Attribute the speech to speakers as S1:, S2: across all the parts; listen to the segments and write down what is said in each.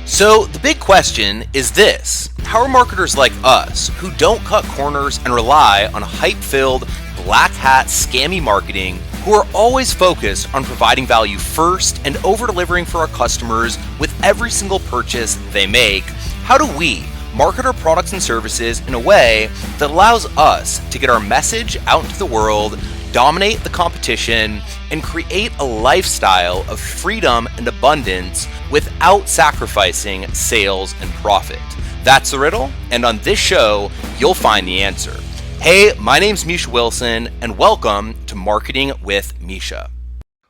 S1: So, the big question is this: how are marketers like us, who don't cut corners and rely on hype filled, black hat, scammy marketing, who are always focused on providing value first and over delivering for our customers with every single purchase they make, how do we market our products and services in a way that allows us to get our message out into the world, dominate the competition, and create a lifestyle of freedom and abundance without sacrificing sales and profit? That's the riddle, and on this show, you'll find the answer. Hey, my name's Misha Wilson, and welcome to Marketing with Misha.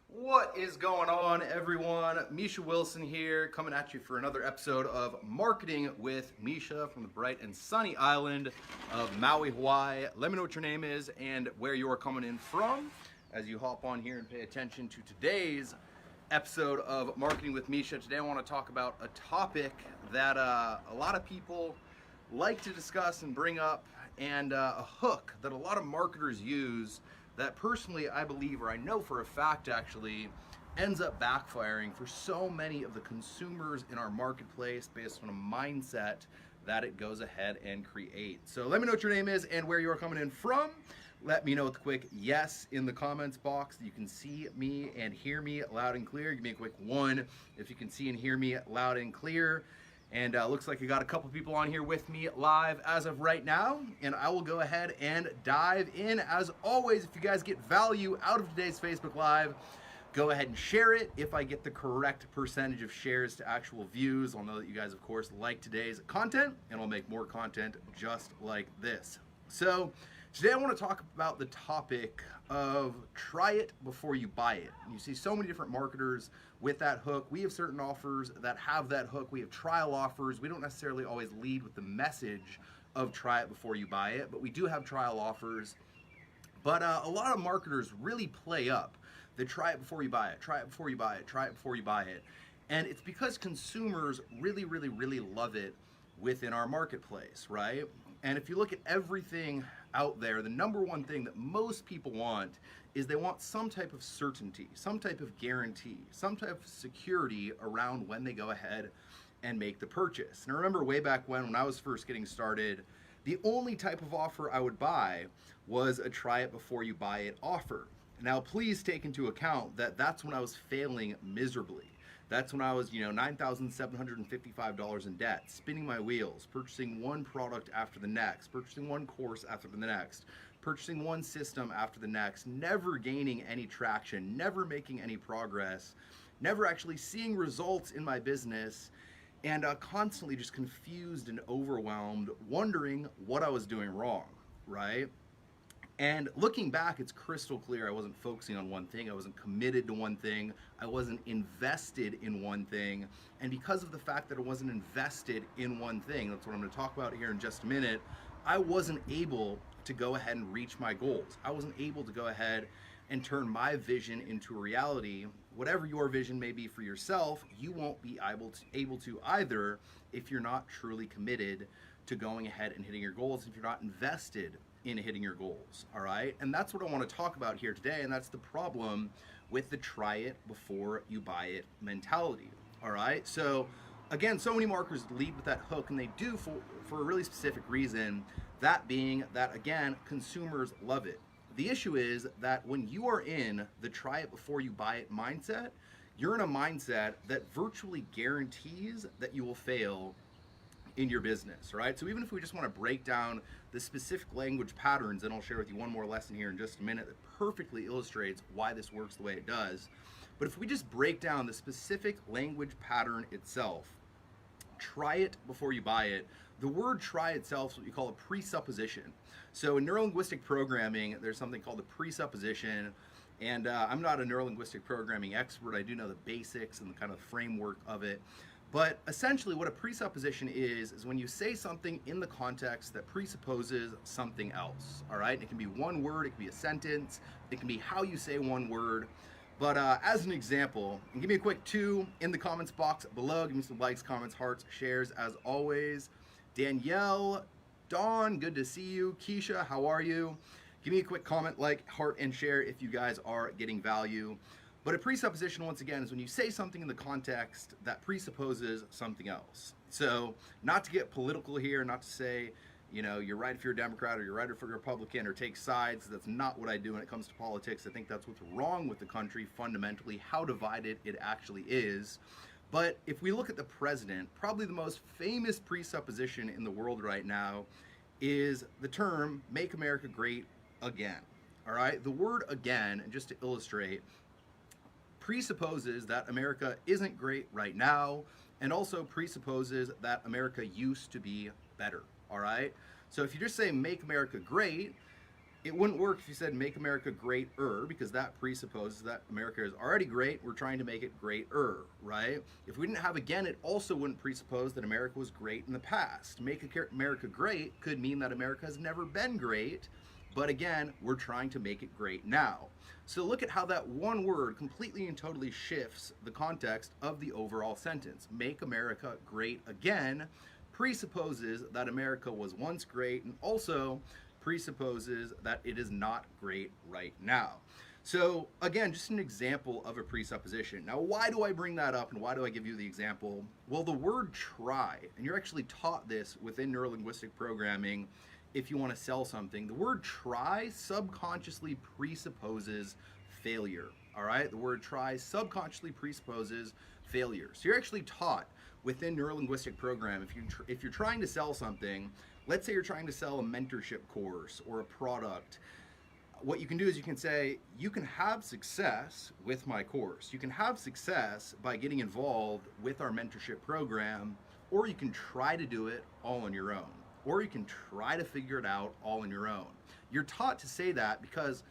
S2: What is going on, everyone? Misha Wilson here, coming at you for another episode of Marketing with Misha from the bright and sunny island of Maui, Hawaii. Let me know what your name is and where you're coming in from as you hop on here and pay attention to today's episode of Marketing with Misha. Today I want to talk about a topic that a lot of people like to discuss and bring up, and a hook that a lot of marketers use that personally I believe, or I know for a fact actually, ends up backfiring for so many of the consumers in our marketplace based on a mindset that it goes ahead and creates. So let me know what your name is and where you're coming in from. Let me know with a quick yes in the comments box that you can see me and hear me loud and clear. Give me a quick 1 if you can see and hear me loud and clear. And looks like I got a couple people on here with me live as of right now, and I will go ahead and dive in. As always, if you guys get value out of today's Facebook Live, go ahead and share it. If I get the correct percentage of shares to actual views, I'll know that you guys, of course, like today's content, and I'll make more content just like this. So today I want to talk about the topic of try it before you buy it. You see so many different marketers with that hook. We have certain offers that have that hook. We have trial offers. We don't necessarily always lead with the message of try it before you buy it, but we do have trial offers. But a lot of marketers really play up the try it before you buy it, try it before you buy it, try it before you buy it. And it's because consumers really love it within our marketplace, right? And if you look at everything out there, the number one thing that most people want is they want some type of certainty, some type of guarantee, some type of security around when they go ahead and make the purchase. And I remember way back when I was first getting started, the only type of offer I would buy was a try it before you buy it offer. Now, please take into account that that's when I was failing miserably. That's when I was, $9,755 in debt, spinning my wheels, purchasing one product after the next, purchasing one course after the next, purchasing one system after the next, never gaining any traction, never making any progress, never actually seeing results in my business, and constantly just confused and overwhelmed, wondering what I was doing wrong, right? And looking back, it's crystal clear I wasn't focusing on one thing. I wasn't committed to one thing. I wasn't invested in one thing. And because of the fact that I wasn't invested in one thing, that's what I'm going to talk about here in just a minute, I wasn't able to go ahead and reach my goals. I wasn't able to go ahead and turn my vision into a reality. Whatever your vision may be for yourself, you won't be able to either if you're not truly committed to going ahead and hitting your goals, if you're not invested in hitting your goals, all right? And that's what I want to talk about here today, and that's the problem with the try it before you buy it mentality, all right? So again, so many marketers lead with that hook, and they do for a really specific reason, that being that, again, consumers love it. The issue is that when you are in the try it before you buy it mindset, you're in a mindset that virtually guarantees that you will fail in your business, right? So even if we just want to break down the specific language patterns, and I'll share with you one more lesson here in just a minute that perfectly illustrates why this works the way it does. But if we just break down the specific language pattern itself, try it before you buy it, the word try itself is what you call a presupposition. So in neurolinguistic programming, there's something called a presupposition, and I'm not a neurolinguistic programming expert. I do know the basics and the kind of framework of it. But essentially what a presupposition is when you say something in the context that presupposes something else, all right? It can be one word, it can be a sentence, it can be how you say one word. But as an example, and give me a quick 2 in the comments box below. Give me some likes, comments, hearts, shares as always. Danielle, Dawn, good to see you. Keisha, how are you? Give me a quick comment, like, heart, and share if you guys are getting value. But a presupposition, once again, is when you say something in the context that presupposes something else. So, not to get political here, not to say, you're right if you're a Democrat or you're right if you're a Republican or take sides. That's not what I do when it comes to politics. I think that's what's wrong with the country fundamentally, how divided it actually is. But if we look at the president, probably the most famous presupposition in the world right now is the term "Make America Great Again." All right, the word "again," and just to illustrate, presupposes that America isn't great right now, and also presupposes that America used to be better. All right, so if you just say "Make America Great," it wouldn't work if you said "Make America Greater," because that presupposes that America is already great. We're trying to make it greater, right? If we didn't have "again," it also wouldn't presuppose that America was great in the past. Make America great could mean that America has never been great, but again, we're trying to make it great now. So look at how that one word completely and totally shifts the context of the overall sentence. Make America great again presupposes that America was once great, and also presupposes that it is not great right now. So again, just an example of a presupposition. Now, why do I bring that up and why do I give you the example? Well, the word try, and you're actually taught this within neurolinguistic programming if you want to sell something. The word try subconsciously presupposes failure. All right, the word try subconsciously presupposes failure. So you're actually taught within neurolinguistic program, if you're trying to sell something, let's say you're trying to sell a mentorship course or a product, what you can do is you can say, you can have success with my course. You can have success by getting involved with our mentorship program, or you can try to do it all on your own, or you can try to figure it out all on your own. You're taught to say that because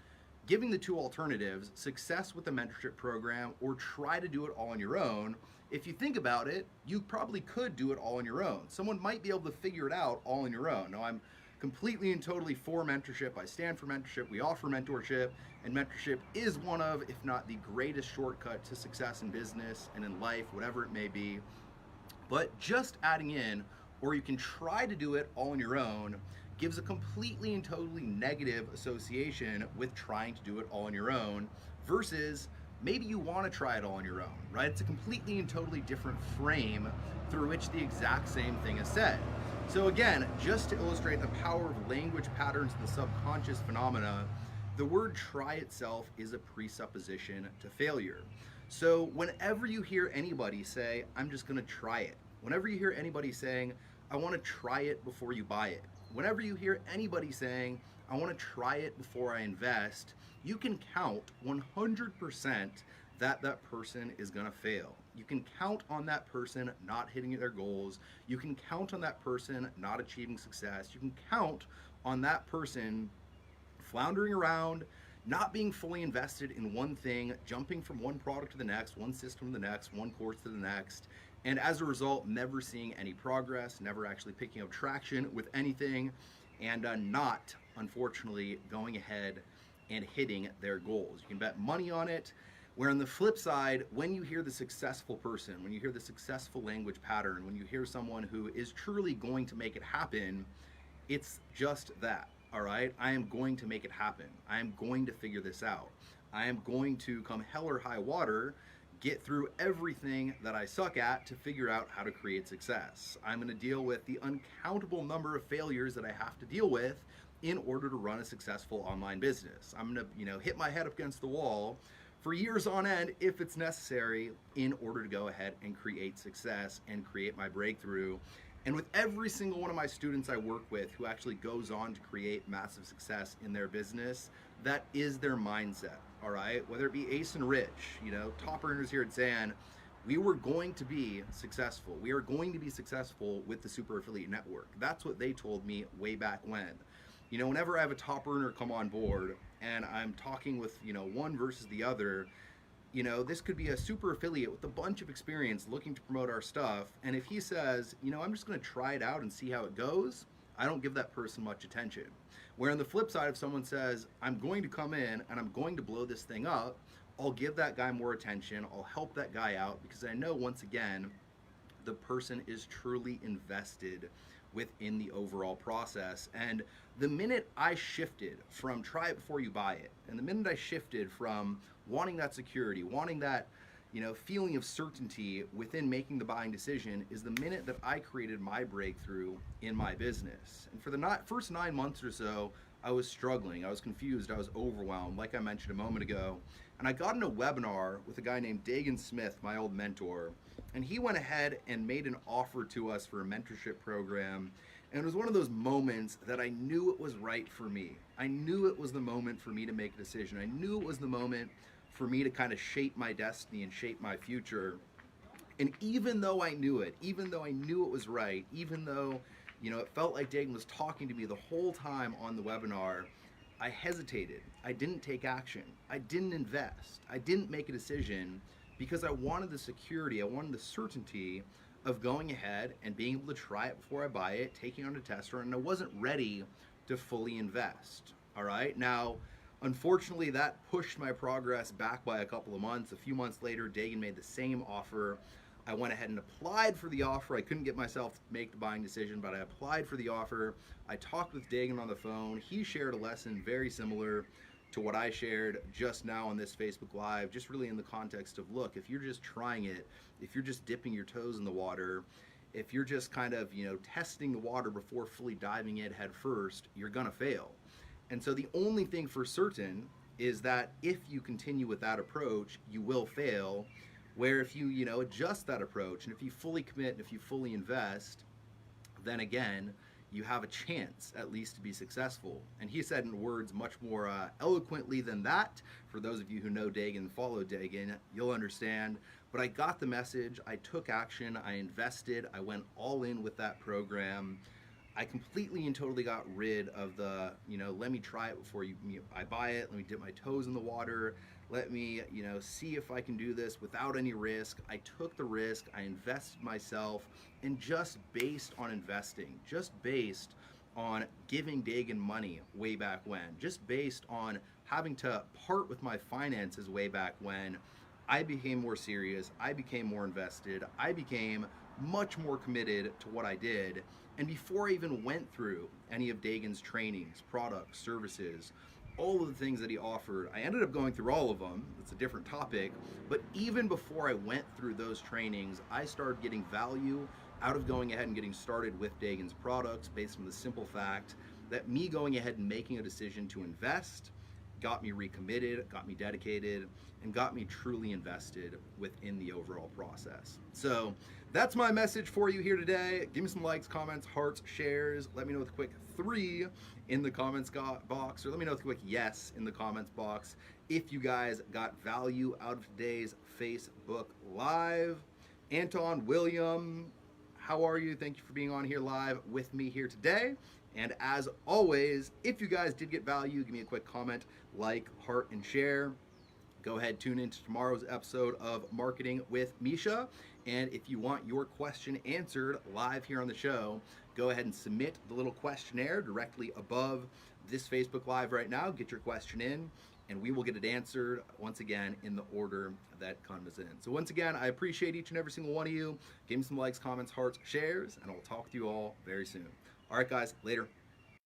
S2: giving the two alternatives, success with the mentorship program or try to do it all on your own, if you think about it, you probably could do it all on your own. Someone might be able to figure it out all on your own. Now, I'm completely and totally for mentorship. I stand for mentorship. We offer mentorship, and mentorship is one of, if not the greatest shortcut to success in business and in life, whatever it may be. But just adding in, or you can try to do it all on your own, gives a completely and totally negative association with trying to do it all on your own versus maybe you want to try it all on your own, right? It's a completely and totally different frame through which the exact same thing is said. So again, just to illustrate the power of language patterns and the subconscious phenomena, the word try itself is a presupposition to failure. So whenever you hear anybody say, I'm just going to try it, whenever you hear anybody saying, I want to try it before you buy it, whenever you hear anybody saying, I want to try it before I invest, you can count 100% that that person is going to fail. You can count on that person not hitting their goals. You can count on that person not achieving success. You can count on that person floundering around, not being fully invested in one thing, jumping from one product to the next, one system to the next, one course to the next, and as a result, never seeing any progress, never actually picking up traction with anything, and not, unfortunately, going ahead and hitting their goals. You can bet money on it. Where on the flip side, when you hear the successful person, when you hear the successful language pattern, when you hear someone who is truly going to make it happen, it's just that, all right? I am going to make it happen. I am going to figure this out. I am going to, come hell or high water, get through everything that I suck at to figure out how to create success. I'm going to deal with the uncountable number of failures that I have to deal with in order to run a successful online business. I'm going to, hit my head up against the wall for years on end if it's necessary in order to go ahead and create success and create my breakthrough. And with every single one of my students I work with who actually goes on to create massive success in their business, that is their mindset, all right? Whether it be Ace and Rich, top earners here at Zan, we were going to be successful. We are going to be successful with the Super Affiliate Network. That's what they told me way back when. Whenever I have a top earner come on board and I'm talking with, one versus the other, this could be a super affiliate with a bunch of experience looking to promote our stuff. And if he says, I'm just going to try it out and see how it goes, I don't give that person much attention. Where on the flip side, if someone says, I'm going to come in and I'm going to blow this thing up, I'll give that guy more attention. I'll help that guy out because I know, once again, the person is truly invested within the overall process. And the minute I shifted from try it before you buy it, and the minute I shifted from wanting that security, wanting that feeling of certainty within making the buying decision, is the minute that I created my breakthrough in my business. And for the first 9 months or so, I was struggling, I was confused, I was overwhelmed, like I mentioned a moment ago. And I got in a webinar with a guy named Dagan Smith, my old mentor, and he went ahead and made an offer to us for a mentorship program. And it was one of those moments that I knew it was right for me. I knew it was the moment for me to make a decision. I knew it was the moment for me to kind of shape my destiny and shape my future. And even though I knew it, even though I knew it was right, even though it felt like Dagan was talking to me the whole time on the webinar, I hesitated. I didn't take action. I didn't invest. I didn't make a decision because I wanted the security, I wanted the certainty of going ahead and being able to try it before I buy it, taking on a test run, and I wasn't ready to fully invest. All right. Now, unfortunately, that pushed my progress back by a couple of months. A few months later, Dagan made the same offer. I went ahead and applied for the offer. I couldn't get myself to make the buying decision, but I applied for the offer. I talked with Dagan on the phone. He shared a lesson very similar to what I shared just now on this Facebook Live, just really in the context of, look, if you're just trying it, if you're just dipping your toes in the water, if you're just kind of, testing the water before fully diving in head first, you're gonna fail. And so the only thing for certain is that if you continue with that approach, you will fail. Where if you, adjust that approach, and if you fully commit and if you fully invest, then again, you have a chance at least to be successful. And he said in words much more eloquently than that. For those of you who know Dagan and follow Dagan, you'll understand. But I got the message, I took action, I invested, I went all in with that program. I completely and totally got rid of the, let me try it before I buy it, let me dip my toes in the water, let me, see if I can do this without any risk. I took the risk, I invested myself, and just based on investing, just based on giving Dagan money way back when, just based on having to part with my finances way back when, I became more serious, I became more invested, I became much more committed to what I did. And before I even went through any of Dagan's trainings, products, services, all of the things that he offered, I ended up going through all of them. It's a different topic. But even before I went through those trainings, I started getting value out of going ahead and getting started with Dagan's products based on the simple fact that me going ahead and making a decision to invest got me recommitted, got me dedicated, and got me truly invested within the overall process. So that's my message for you here today. Give me some likes, comments, hearts, shares. Let me know with a quick 3 in the comments box, or let me know with a quick yes in the comments box if you guys got value out of today's Facebook Live. Anton, William, how are you? Thank you for being on here live with me here today. And as always, if you guys did get value, give me a quick comment, like, heart, and share. Go ahead, tune into tomorrow's episode of Marketing with Misha. And if you want your question answered live here on the show, go ahead and submit the little questionnaire directly above this Facebook Live right now. Get your question in, and we will get it answered once again in the order that comes in. So once again, I appreciate each and every single one of you. Give me some likes, comments, hearts, shares, and I'll talk to you all very soon. All right, guys, later.